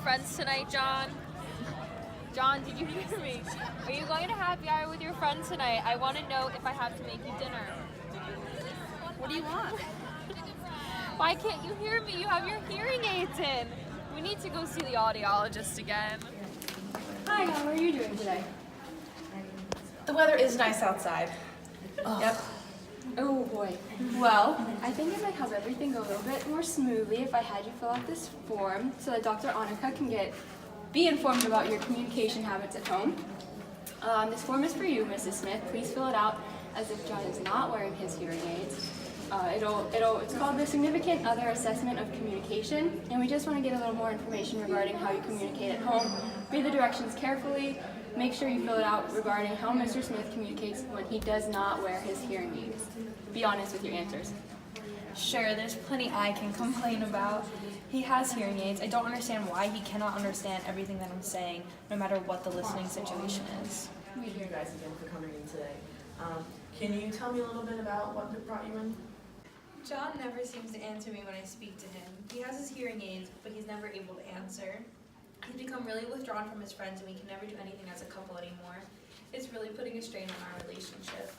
friends tonight, John? John, did you hear me? Are you going to happy hour with your friends tonight? I want to know if I have to make you dinner. What do you want? Why can't you hear me? You have your hearing aids in. We need to go see the audiologist again. Hi, how are you doing today? The weather is nice outside. Yep. Oh boy. Well, I think it might help everything go a little bit more smoothly if I had you fill out this form so that Dr. Annika can be informed about your communication habits at home. This form is for you, Mrs. Smith. Please fill it out as if John is not wearing his hearing aids. It's called the Significant Other Assessment of Communication, and we just want to get a little more information regarding how you communicate at home. Read the directions carefully. Make sure you fill it out regarding how Mr. Smith communicates when he does not wear his hearing aids. Be honest with your answers. Sure, there's plenty I can complain about. He has hearing aids. I don't understand why he cannot understand everything that I'm saying, no matter what the listening situation is. Thank you guys again for coming in today. Can you tell me a little bit about what brought you in? John never seems to answer me when I speak to him. He has his hearing aids, but he's never able to answer. He's become really withdrawn from his friends, and we can never do anything as a couple anymore. It's really putting a strain on our relationship.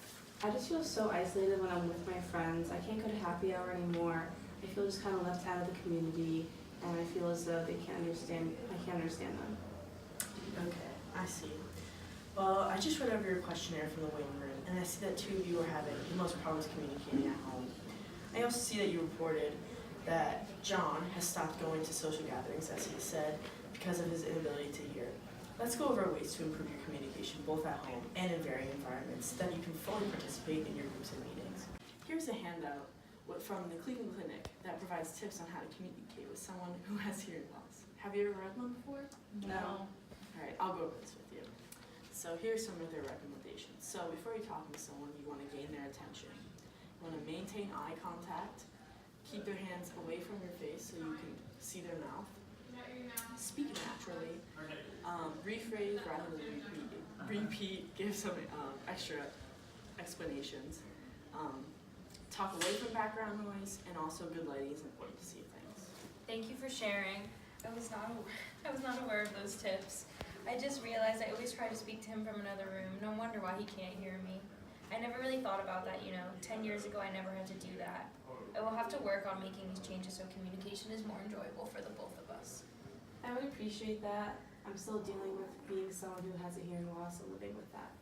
I just feel so isolated when I'm with my friends. I can't go to happy hour anymore. I feel just kind of left out of the community, and I feel as though I can't understand them. Okay, I see. Well, I just read over your questionnaire from the waiting room, and I see that 2 of you are having the most problems communicating at home. I also see that you reported that John has stopped going to social gatherings, as he said, because of his inability to hear. Let's go over ways to improve your communication both at home and in varying environments so that you can fully participate in your groups and meetings. Here's a handout from the Cleveland Clinic that provides tips on how to communicate with someone who has hearing loss. Have you ever read one before? No. Alright, I'll go over this with you. So here's some of their recommendations. So before you're talking to someone, you want to gain their attention. You want to maintain eye contact, keep their hands away from your face so you can see their mouth, speak naturally, rephrase rather than repeat, give some extra explanations, talk away from background noise, and also good lighting is important to see things. Thank you for sharing. I was not aware of those tips. I just realized I always try to speak to him from another room. No wonder why he can't hear me. I never really thought about that, 10 years ago I never had to do that. I will have to work on making these changes so communication is more enjoyable for the both of us. I would appreciate that. I'm still dealing with being someone who has a hearing loss and living with that.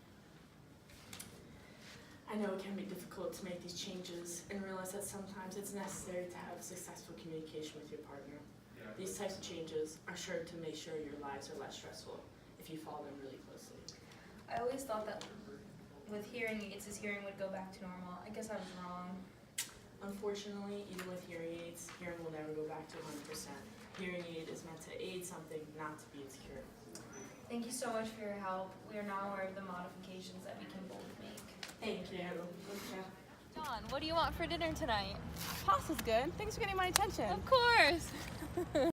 I know it can be difficult to make these changes and realize that sometimes it's necessary to have successful communication with your partner. These types of changes are sure to make sure your lives are less stressful if you follow them really closely. I always thought that with hearing aids, his hearing would go back to normal. I guess I was wrong. Unfortunately, even with hearing aids, hearing will never go back to 100%. Hearing aid is meant to aid something, not to be its cure. Thank you so much for your help. We are now aware of the modifications that we can both make. Thank you. John, what do you want for dinner tonight? Pasta's good. Thanks for getting my attention. Of course.